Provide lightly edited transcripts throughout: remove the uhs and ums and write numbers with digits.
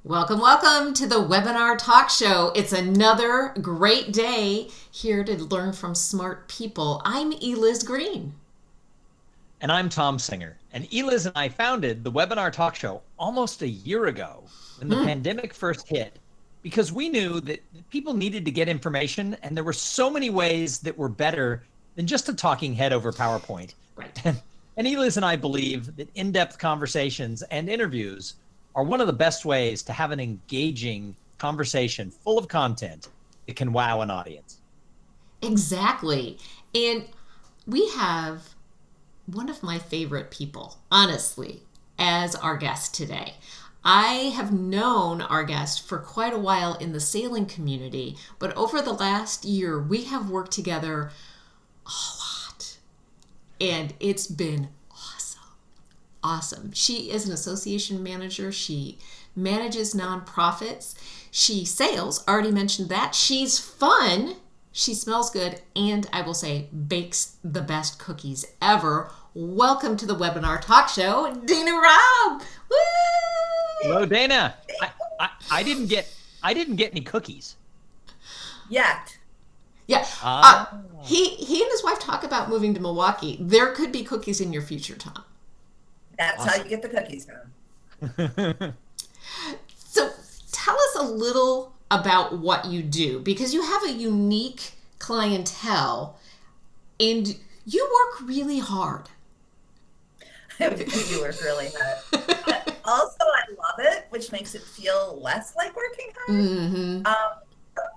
Welcome, welcome to the webinar talk show. It's another great day here to learn from smart people. I'm Eliz Green. And I'm Tom Singer. And Eliz and I founded the webinar talk show almost a year ago when the pandemic first hit, because we knew that people needed to get information, and there were so many ways that were better than just a talking head over PowerPoint. Right. And Eliz and I believe that in-depth conversations and interviews are one of the best ways to have an engaging conversation full of content that can wow an audience. Exactly. And we have one of my favorite people, honestly, as our guest today. I have known our guest for quite a while in the sailing community, but over the last year, we have worked together a lot. And it's been awesome. She is an association manager. She manages nonprofits. She sails, already mentioned that. She's fun. She smells good. And I will say, bakes the best cookies ever. Welcome to the webinar talk show, Dana Robb. Woo! Hello, Dana. I didn't get any cookies yet. Yeah. He and his wife talk about moving to Milwaukee. There could be cookies in your future, Tom. That's awesome. How you get the cookies from. So tell us a little about what you do, because you have a unique clientele and you work really hard. You work really hard. But also, I love it, which makes it feel less like working hard. Mm-hmm.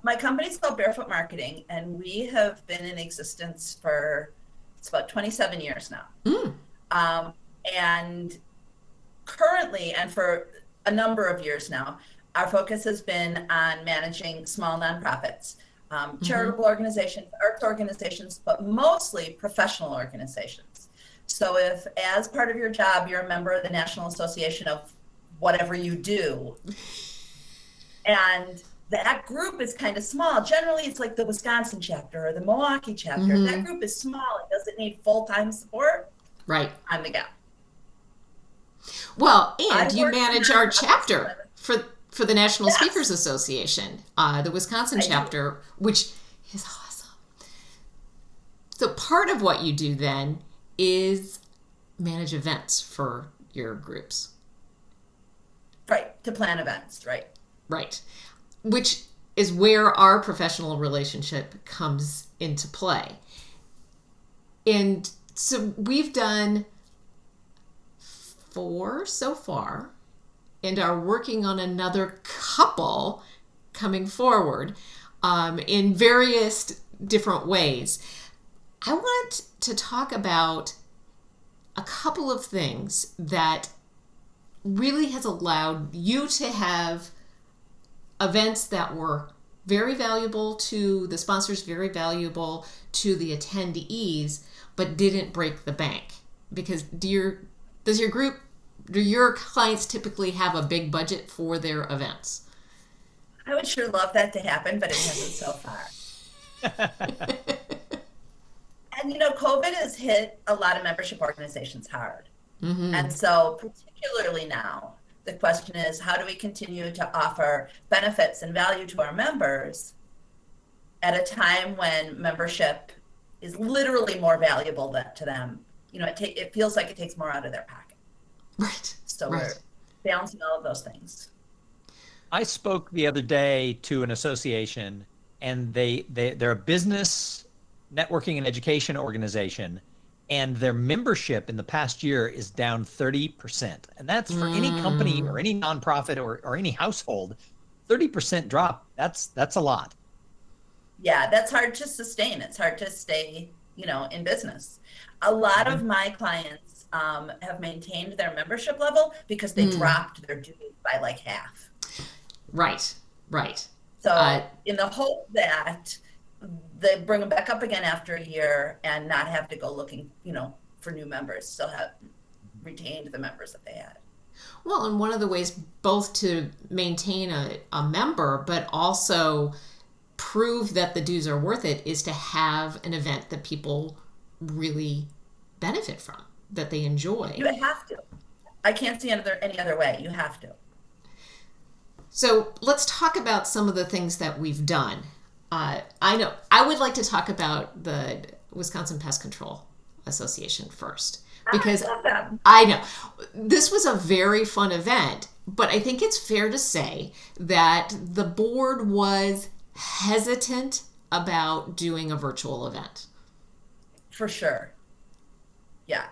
My company's called Barefoot Marketing, and we have been in existence for it's about 27 years now. And currently, and for a number of years now, our focus has been on managing small nonprofits, charitable organizations, arts organizations, but mostly professional organizations. So if, as part of your job, you're a member of the National Association of whatever you do, and that group is kind of small. Generally, it's like the Wisconsin chapter or the Milwaukee chapter. That group is small. It doesn't need full-time support. Right. I'm the gal. Well, and you manage our chapter for the National Speakers Association, the Wisconsin chapter, which is awesome. So part of what you do then is manage events for your groups. Right, to plan events, right. Right, which is where our professional relationship comes into play. And so we've done 4 so far and are working on another couple coming forward in various different ways. I want to talk about a couple of things that really has allowed you to have events that were very valuable to the sponsors, very valuable to the attendees, but didn't break the bank. Because do your clients typically have a big budget for their events? I would sure love that to happen, but it hasn't so far. And COVID has hit a lot of membership organizations hard. And so particularly now, the question is, how do we continue to offer benefits and value to our members at a time when membership is literally more valuable to them? It feels like it takes more out of their pocket. Right. So we're balancing all of those things. I spoke the other day to an association, and they're a business networking and education organization, and their membership in the past year is down 30%. And that's for any company or any nonprofit or any household. 30% drop, that's a lot. Yeah, that's hard to sustain. It's hard to stay, in business. A lot of my clients have maintained their membership level because they dropped their dues by like half. Right. So in the hope that they bring them back up again after a year and not have to go looking, for new members, still have retained the members that they had. Well, and one of the ways both to maintain a member, but also prove that the dues are worth it, is to have an event that people really benefit from, that they enjoy. You have to. I can't see any other way. You have to. So let's talk about some of the things that we've done. I know I would like to talk about the Wisconsin Pest Control Association first, because I know this was a very fun event, but I think it's fair to say that the board was hesitant about doing a virtual event. For sure. Yeah.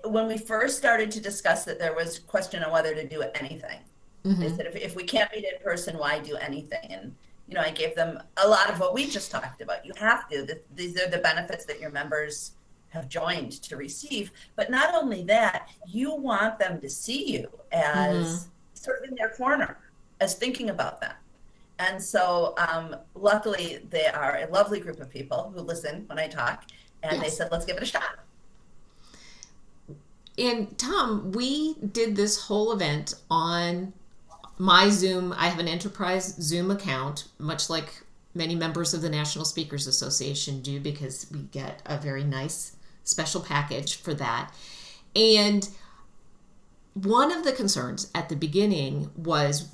When we first started to discuss it, there was question on whether to do anything. Mm-hmm. They said, if we can't meet in person, why do anything? And, I gave them a lot of what we just talked about. You have to. These are the benefits that your members have joined to receive. But not only that, you want them to see you as sort of in their corner, as thinking about them. And so luckily, they are a lovely group of people who listen when I talk. And They said, let's give it a shot. And Tom, we did this whole event on my Zoom. I have an enterprise Zoom account, much like many members of the National Speakers Association do, because we get a very nice special package for that. And one of the concerns at the beginning was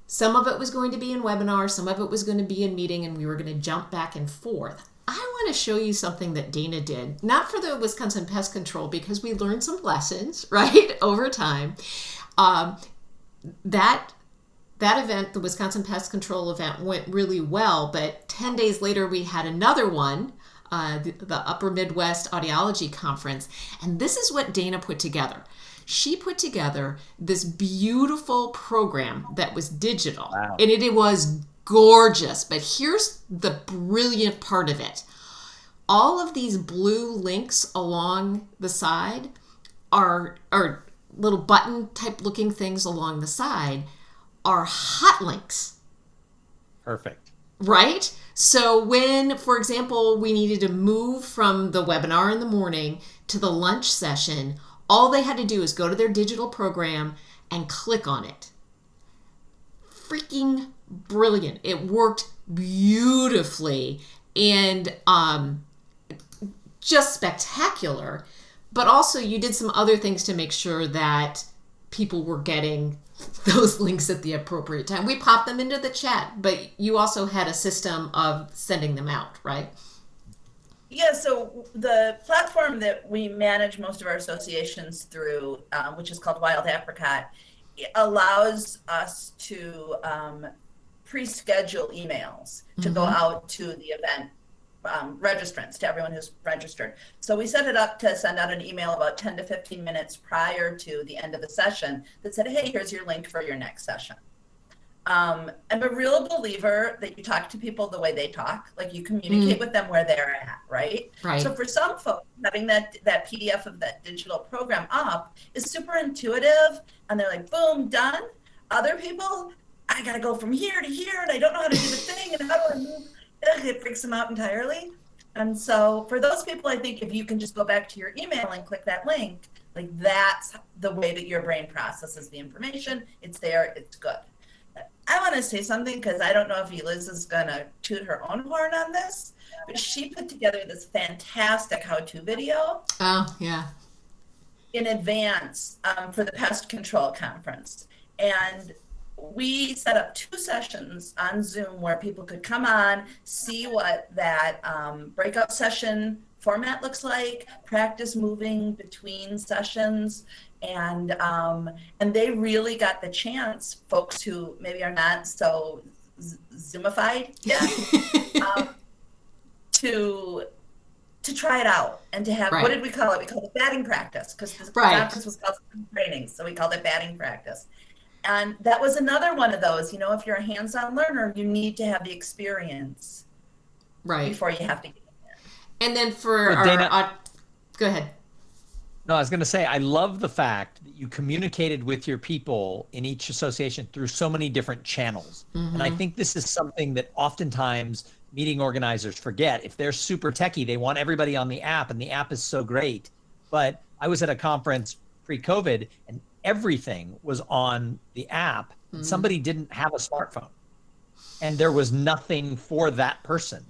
some of it was going to be in webinar, some of it was going to be in meeting, and we were going to jump back and forth. I want to show you something that Dana did, not for the Wisconsin Pest Control, because we learned some lessons, right, over time. That event, the Wisconsin Pest Control event, went really well, but 10 days later we had another one, the Upper Midwest Audiology Conference, and this is what Dana put together. She put together this beautiful program that was digital, and it was gorgeous, but here's the brilliant part of it. All of these blue links along the side are little button type looking things along the side are hot links. Perfect. Right? So when, for example, we needed to move from the webinar in the morning to the lunch session, all they had to do is go to their digital program and click on it. Freaking brilliant. It worked beautifully and just spectacular. But also you did some other things to make sure that people were getting those links at the appropriate time. We popped them into the chat, but you also had a system of sending them out, right? Yeah, so the platform that we manage most of our associations through, which is called Wild Apricot, allows us to pre-schedule emails to go out to the event registrants, to everyone who's registered. So we set it up to send out an email about 10 to 15 minutes prior to the end of the session that said, hey, here's your link for your next session. I'm a real believer that you talk to people the way they talk, like you communicate with them where they're at, right? So for some folks, having that PDF of that digital program up is super intuitive, and they're like, boom, done. Other people, I got to go from here to here, and I don't know how to do the thing, and how do I move? It freaks them out entirely. And so for those people, I think if you can just go back to your email and click that link, like that's the way that your brain processes the information. It's there, it's good. I want to say something because I don't know if Eliz is going to toot her own horn on this, but she put together this fantastic how-to video. Oh, yeah. In advance for the Pest Control Conference. And we set up 2 sessions on Zoom where people could come on, see what that breakout session format looks like, practice moving between sessions, and they really got the chance, folks who maybe are not so Zoomified yet, to try it out and to have, what did we call it? We called it batting practice, because the conference was called training, so we called it batting practice. And that was another one of those, if you're a hands-on learner, you need to have the experience before you have to get in there. And then for Dana, go ahead. No, I was going to say, I love the fact that you communicated with your people in each association through so many different channels. And I think this is something that oftentimes meeting organizers forget. If they're super techie, they want everybody on the app, and the app is so great. But I was at a conference pre-COVID, and everything was on the app. And somebody didn't have a smartphone, and there was nothing for that person.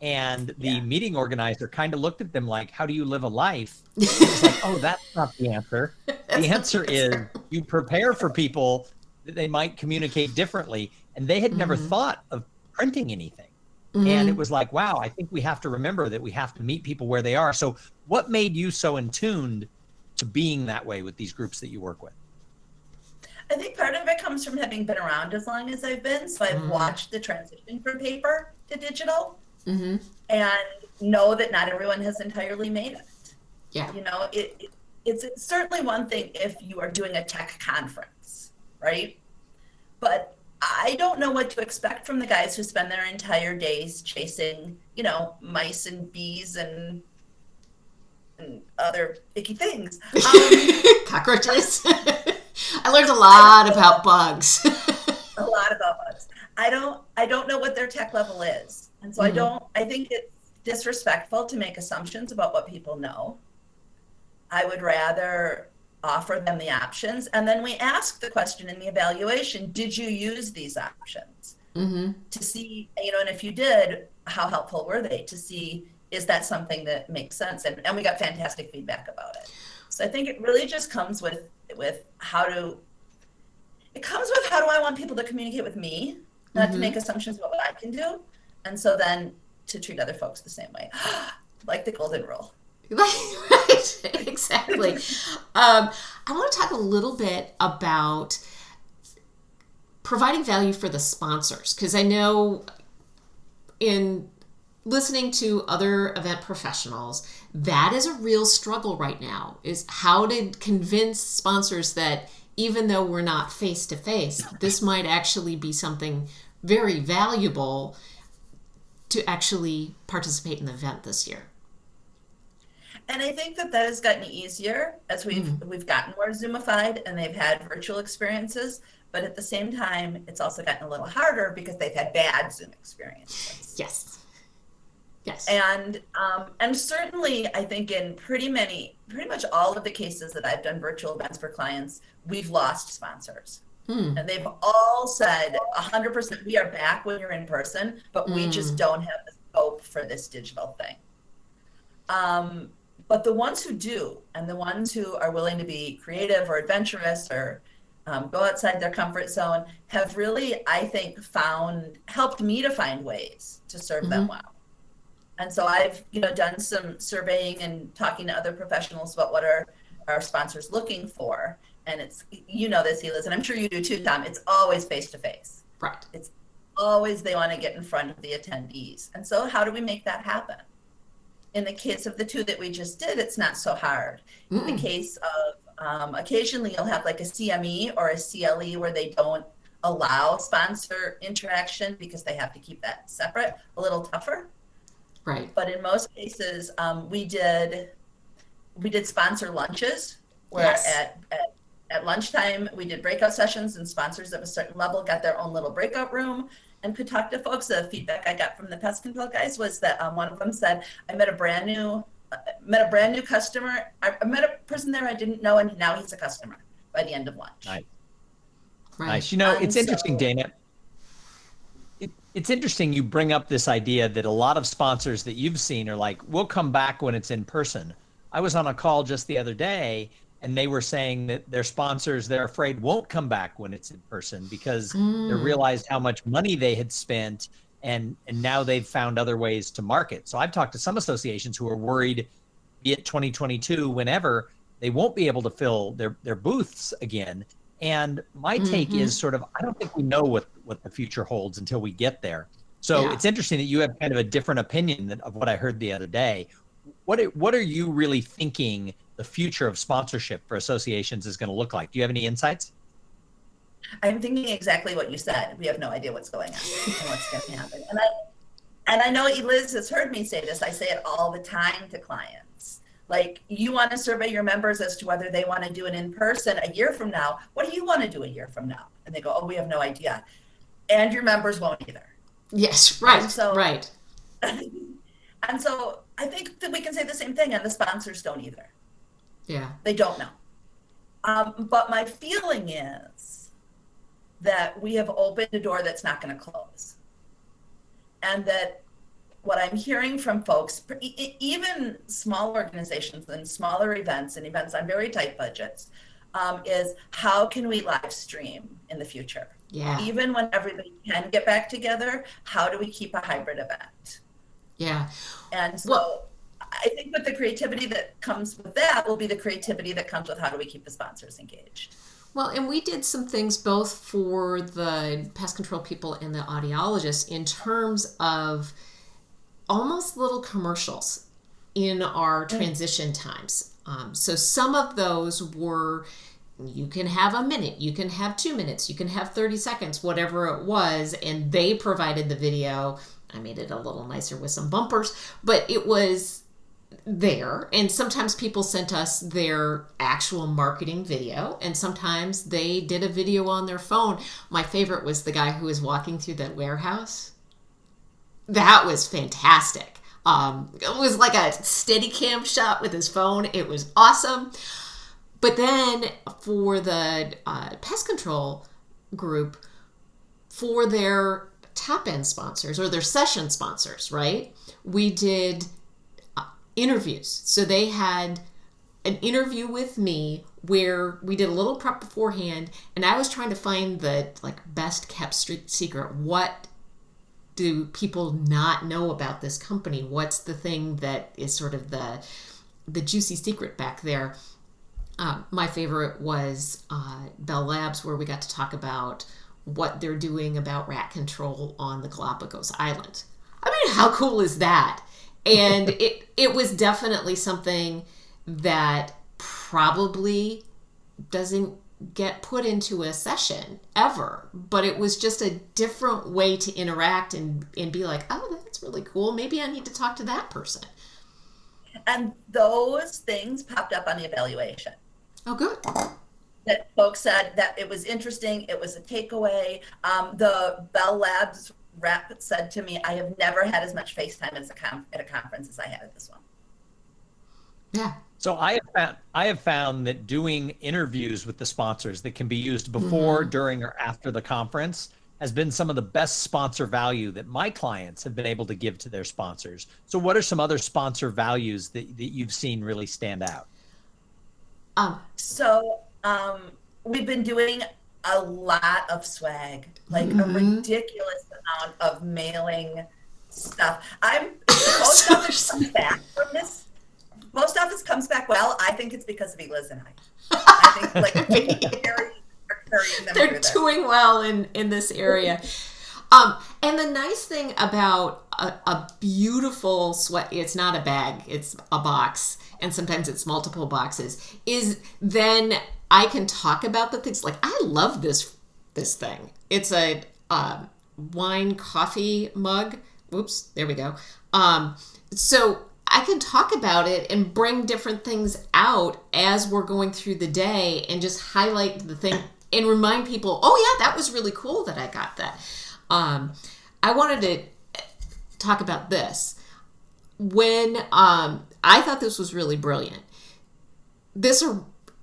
And the meeting organizer kind of looked at them like, how do you live a life? It's like, oh, that's not the answer. The answer is you prepare for people that they might communicate differently. And they had never thought of printing anything. Mm-hmm. And it was like, wow, I think we have to remember that we have to meet people where they are. So what made you so in tuned to being that way with these groups that you work with? I think part of it comes from having been around as long as I've been. So I've watched the transition from paper to digital and know that not everyone has entirely made it. Yeah. You know, it's certainly one thing if you are doing a tech conference, right? But I don't know what to expect from the guys who spend their entire days chasing, you know, mice and bees and other icky things. Cockroaches. I learned a lot about bugs. A lot about bugs. I don't know what their tech level is. And so I think it's disrespectful to make assumptions about what people know. I would rather offer them the options. And then we ask the question in the evaluation, did you use these options? To see, you know, and if you did, how helpful were they, to see, is that something that makes sense? And we got fantastic feedback about it. So I think it really just comes with how do I want people to communicate with me, not to make assumptions about what I can do. And so then to treat other folks the same way, like the golden rule. Right, exactly. I want to talk a little bit about providing value for the sponsors, because I know in listening to other event professionals, that is a real struggle right now, is how to convince sponsors that even though we're not face to face, this might actually be something very valuable to actually participate in the event this year. And I think that has gotten easier as we've gotten more Zoomified and they've had virtual experiences. But at the same time, it's also gotten a little harder because they've had bad Zoom experiences. Yes. And certainly, I think in pretty much all of the cases that I've done virtual events for clients, we've lost sponsors. And they've all said 100%, we are back when you're in person, but we just don't have the scope for this digital thing. But the ones who do, and the ones who are willing to be creative or adventurous or go outside their comfort zone, have really, I think, helped me to find ways to serve them well. And so I've, done some surveying and talking to other professionals about what are our sponsors looking for. And it's, this, Eliz, and I'm sure you do too, Tom, it's always face-to-face. Right. It's always they want to get in front of the attendees. And so how do we make that happen? In the case of the two that we just did, it's not so hard. In the case of occasionally you'll have like a CME or a CLE where they don't allow sponsor interaction because they have to keep that separate, a little tougher. Right. But in most cases, we did sponsor lunches where at lunchtime we did breakout sessions, and sponsors of a certain level got their own little breakout room and could talk to folks. The feedback I got from the pest control guys was that one of them said, I met a brand new customer. I met a person there I didn't know, and now he's a customer by the end of lunch. Nice. Right. Nice. It's interesting, Dana. It's interesting you bring up this idea that a lot of sponsors that you've seen are like, we'll come back when it's in person. I was on a call just the other day, and they were saying that their sponsors, they're afraid won't come back when it's in person because they realized how much money they had spent, and now they've found other ways to market. So I've talked to some associations who are worried, be it 2022, whenever, they won't be able to fill their booths again. And my take is sort of, I don't think we know what the future holds until we get there. So it's interesting that you have kind of a different opinion of what I heard the other day. What are you really thinking the future of sponsorship for associations is going to look like? Do you have any insights? I'm thinking exactly what you said. We have no idea what's going on and what's going to happen. And I know Eliz has heard me say this. I say it all the time to clients. Like, you want to survey your members as to whether they want to do it in person a year from now. What do you want to do a year from now? And they go, oh, we have no idea. And your members won't either. Yes, right, right. And so I think that we can say the same thing, and the sponsors don't either. Yeah. They don't know. But my feeling is that we have opened a door that's not going to close. And that what I'm hearing from folks, even small organizations and smaller events and events on very tight budgets, is how can we live stream in the future? Yeah. Even when everybody can get back together, how do we keep a hybrid event? Yeah. And so I think with the creativity that comes with that will be the creativity that comes with how do we keep the sponsors engaged. Well, and we did some things both for the pest control people and the audiologists in terms of almost little commercials in our transition times. So some of those were, you can have a minute, you can have 2 minutes, you can have 30 seconds, whatever it was, and they provided the video. I made it a little nicer with some bumpers, but it was there. And sometimes people sent us their actual marketing video, and sometimes they did a video on their phone. My favorite was the guy who was walking through that warehouse. That was fantastic. It was like a steady cam shot with his phone. It was awesome. But then for the pest control group, for their top end sponsors or their session sponsors, right? We did interviews. So they had an interview with me where we did a little prep beforehand, and I was trying to find the best kept secret. What do people not know about this company? What's the thing that is sort of the juicy secret back there? My favorite was Bell Labs, where we got to talk about what they're doing about rat control on the Galapagos Island. I mean, how cool is that? And it was definitely something that probably doesn't get put into a session ever, but it was just a different way to interact and be like, oh, that's really cool. Maybe I need to talk to that person. And those things popped up on the evaluation. Oh, good. That folks said that it was interesting. It was a takeaway. The Bell Labs rep said to me, I have never had as much FaceTime at a conference as I had at this one. Yeah. So I have found that doing interviews with the sponsors that can be used before, during, or after the conference has been some of the best sponsor value that my clients have been able to give to their sponsors. So what are some other sponsor values that you've seen really stand out? We've been doing a lot of swag, like a ridiculous amount of mailing stuff. Most office comes back from this. Most office comes back well. I think it's because of Eliz and I think they're doing well in this area. And the nice thing about a beautiful sweat, it's not a bag, it's a box, and sometimes it's multiple boxes, is then I can talk about the things. Like, I love this thing. It's a wine coffee mug. Oops, there we go. So I can talk about it and bring different things out as we're going through the day and just highlight the thing and remind people, oh yeah, that was really cool that I got that. I wanted to talk about this. When I thought this was really brilliant. This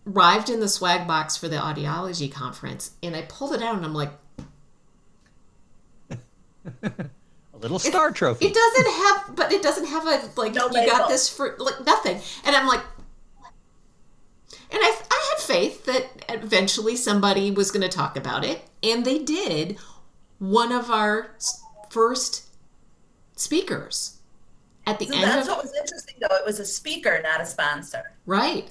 arrived in the swag box for the audiology conference, and I pulled it out and I'm like, a little star trophy. It doesn't have a, like, no, you got this for, like, nothing. And I'm like, and I had faith that eventually somebody was going to talk about it, and they did. One of our first speakers at the end. That's what was interesting, though. It was a speaker, not a sponsor. Right.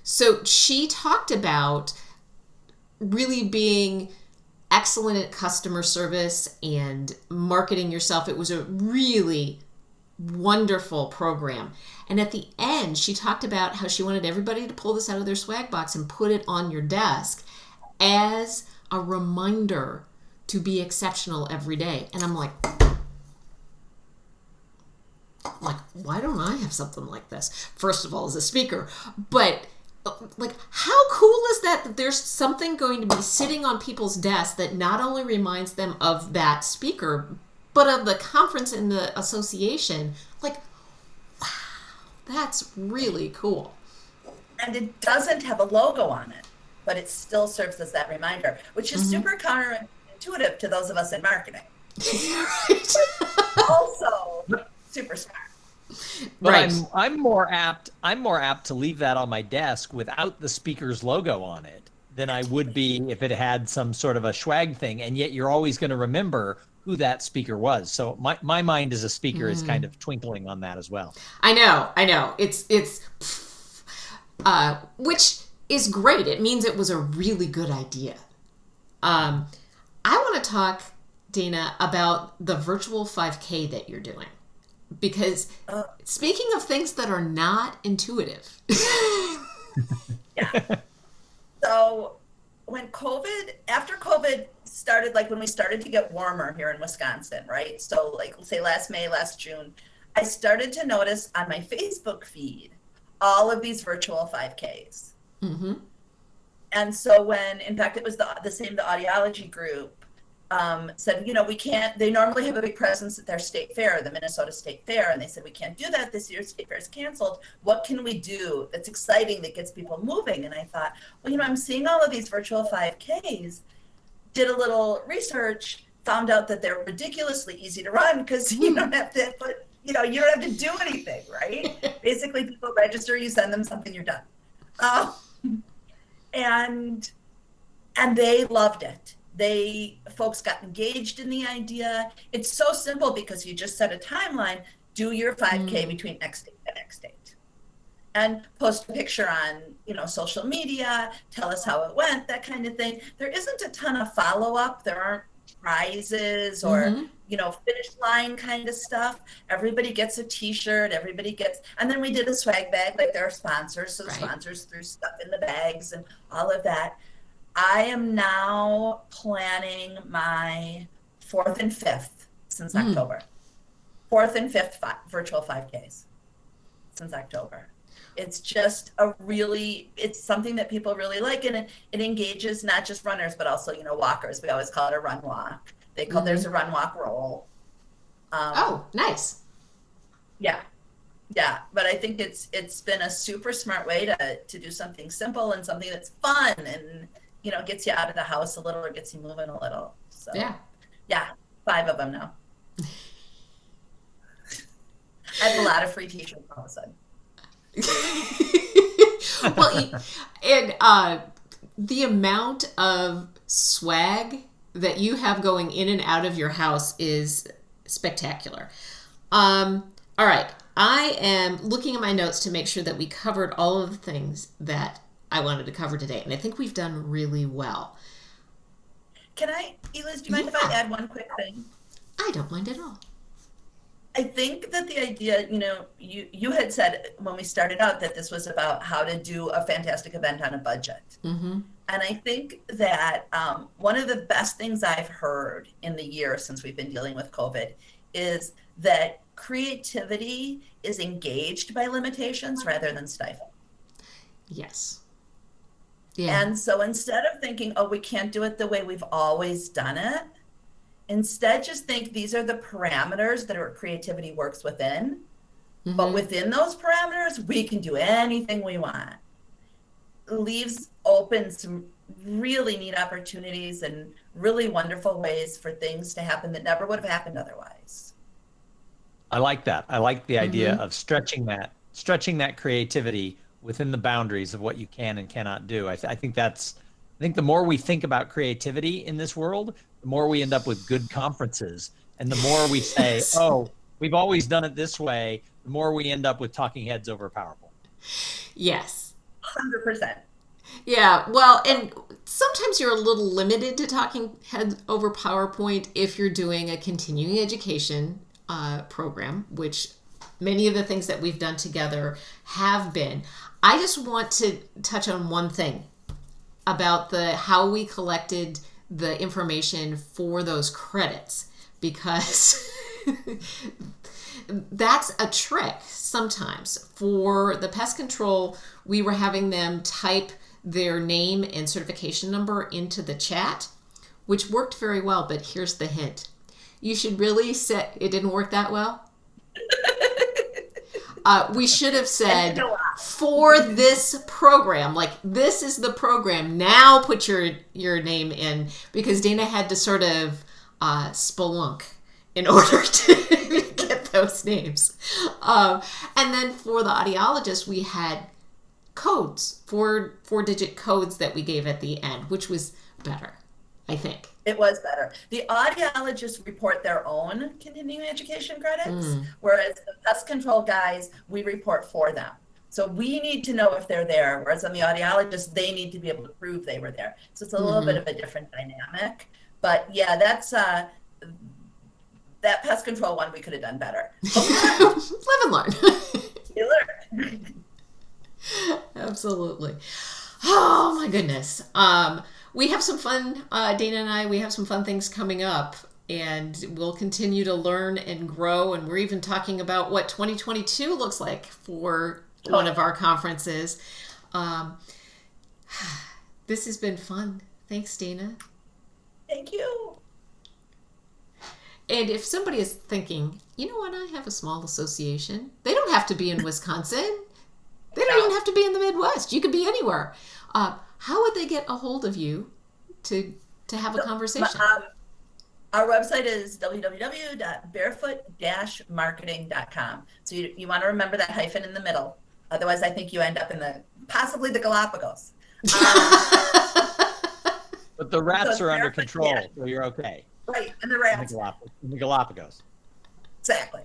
So she talked about really being excellent at customer service and marketing yourself. It was a really wonderful program. And at the end, she talked about how she wanted everybody to pull this out of their swag box and put it on your desk as a reminder to be exceptional every day. And I'm like, why don't I have something like this? First of all, as a speaker, but like, how cool is that there's something going to be sitting on people's desks that not only reminds them of that speaker, but of the conference and the association. Like, wow, that's really cool. And it doesn't have a logo on it, but it still serves as that reminder, which is super counterintuitive to those of us in marketing. Right. Also super smart. But Right. I'm more apt to leave that on my desk without the speaker's logo on it than I would be if it had some sort of a swag thing. And yet you're always going to remember who that speaker was. So my mind as a speaker is kind of twinkling on that as well. I know. It's which is great. It means it was a really good idea. I want to talk, Dana, about the virtual 5K that you're doing. Because speaking of things that are not intuitive. Yeah. So after COVID started, like when we started to get warmer here in Wisconsin, right? So like say last May, last June, I started to notice on my Facebook feed all of these virtual 5Ks. Mm-hmm. And so when, in fact, it was the audiology group said, they normally have a big presence at their state fair, the Minnesota State Fair. And they said, we can't do that this year. State fair is canceled. What can we do that's exciting, that gets people moving? And I thought, well, I'm seeing all of these virtual 5Ks, did a little research, found out that they're ridiculously easy to run because you don't have to you don't have to do anything, right? Basically, people register, you send them something, you're done. And they loved it. Folks got engaged in the idea. It's so simple because you just set a timeline, do your 5K between X date and X date, and post a picture on, social media, tell us how it went, that kind of thing. There isn't a ton of follow-up. There aren't prizes or, finish line kind of stuff. Everybody gets a t-shirt, and then we did a swag bag, like there are sponsors. So the sponsors threw stuff in the bags and all of that. I am now planning my 4th and 5th since October. 4th and 5th virtual 5Ks since October. It's just it's something that people really like, and it engages not just runners, but also, walkers. We always call it a run walk. There's a run walk roll. Nice. Yeah. Yeah. But I think it's been a super smart way to do something simple and something that's fun and, gets you out of the house a little or gets you moving a little. So yeah, 5 of them now. I have a lot of free t-shirts all of a sudden. Well, and the amount of swag that you have going in and out of your house is spectacular. All right. I am looking at my notes to make sure that we covered all of the things that I wanted to cover today, and I think we've done really well. Eliz, do you mind if I add one quick thing? I don't mind at all. I think that the idea, you had said when we started out that this was about how to do a fantastic event on a budget. Mm-hmm. And I think that one of the best things I've heard in the year since we've been dealing with COVID is that creativity is engaged by limitations rather than stifled. Yes. Yeah. And so instead of thinking, we can't do it the way we've always done it, instead just think these are the parameters that our creativity works within. Mm-hmm. But within those parameters, we can do anything we want. Leaves open some really neat opportunities and really wonderful ways for things to happen that never would have happened otherwise. I like that. I like the idea of stretching that creativity within the boundaries of what you can and cannot do. I think the more we think about creativity in this world, the more we end up with good conferences. And the more we say, we've always done it this way, the more we end up with talking heads over PowerPoint. Yes. 100%. Yeah, well, and sometimes you're a little limited to talking heads over PowerPoint if you're doing a continuing education program, which many of the things that we've done together have been. I just want to touch on one thing about how we collected the information for those credits, because that's a trick sometimes. For the pest control, we were having them type their name and certification number into the chat, which worked very well, but here's the hint. You should really it didn't work that well. We should have said, for this program, like this is the program, now put your name in, because Dana had to sort of spelunk in order to get those names. And then for the audiologist, we had codes, four-digit codes that we gave at the end, which was better, I think. It was better. The audiologists report their own continuing education credits, whereas the pest control guys, we report for them. So we need to know if they're there, whereas on the audiologists, they need to be able to prove they were there. So it's a little bit of a different dynamic. But yeah, that's that pest control one we could have done better. Live and learn. You learn. Absolutely. Oh my goodness. We have some fun, Dana and I, we have some fun things coming up, and we'll continue to learn and grow. And we're even talking about what 2022 looks like for one of our conferences. This has been fun. Thanks, Dana. Thank you. And if somebody is thinking, you know what, I have a small association. They don't have to be in Wisconsin. They don't even have to be in the Midwest. You could be anywhere. How would they get a hold of you to have a conversation? Our website is www.barefoot-marketing.com. So you want to remember that hyphen in the middle. Otherwise, I think you end up in possibly the Galapagos. But the rats are under control, so you're okay. Right, and the rats. In the Galapagos. Exactly.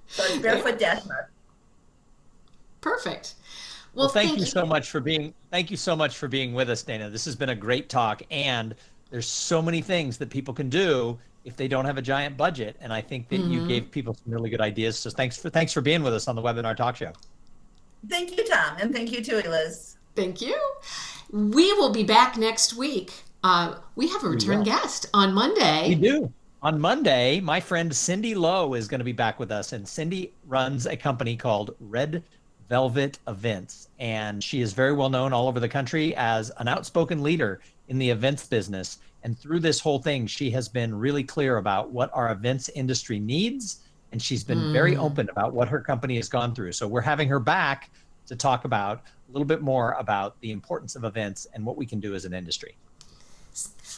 So it's barefoot-marketing. Perfect. Well, thank you so much for being with us, Dana. This has been a great talk, and there's so many things that people can do if they don't have a giant budget, and I think that you gave people some really good ideas. So thanks for being with us on the Webinar Talk Show. Thank you, Tom, and thank you too, Eliz. Thank you. We will be back next week. We have a return guest on Monday. We do. On Monday, my friend Cindy Lowe is going to be back with us, and Cindy runs a company called Red Velvet Events, and she is very well known all over the country as an outspoken leader in the events business. And through this whole thing, she has been really clear about what our events industry needs, and she's been very open about what her company has gone through. So we're having her back to talk about a little bit more about the importance of events and what we can do as an industry.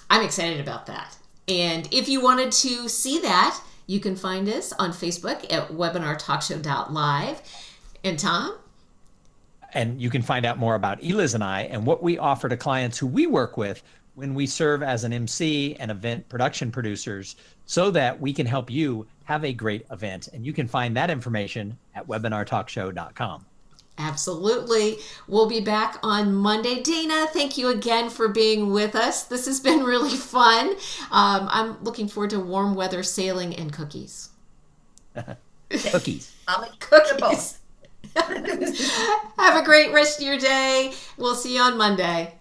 I'm excited about that. And if you wanted to see that, you can find us on Facebook at webinartalkshow.live. And Tom? And you can find out more about Eliz and I and what we offer to clients who we work with when we serve as an MC and event production producers, so that we can help you have a great event. And you can find that information at webinartalkshow.com. Absolutely. We'll be back on Monday. Dana, thank you again for being with us. This has been really fun. I'm looking forward to warm weather sailing and cookies. Cookies. I'll make cookies. Have a great rest of your day. We'll see you on Monday.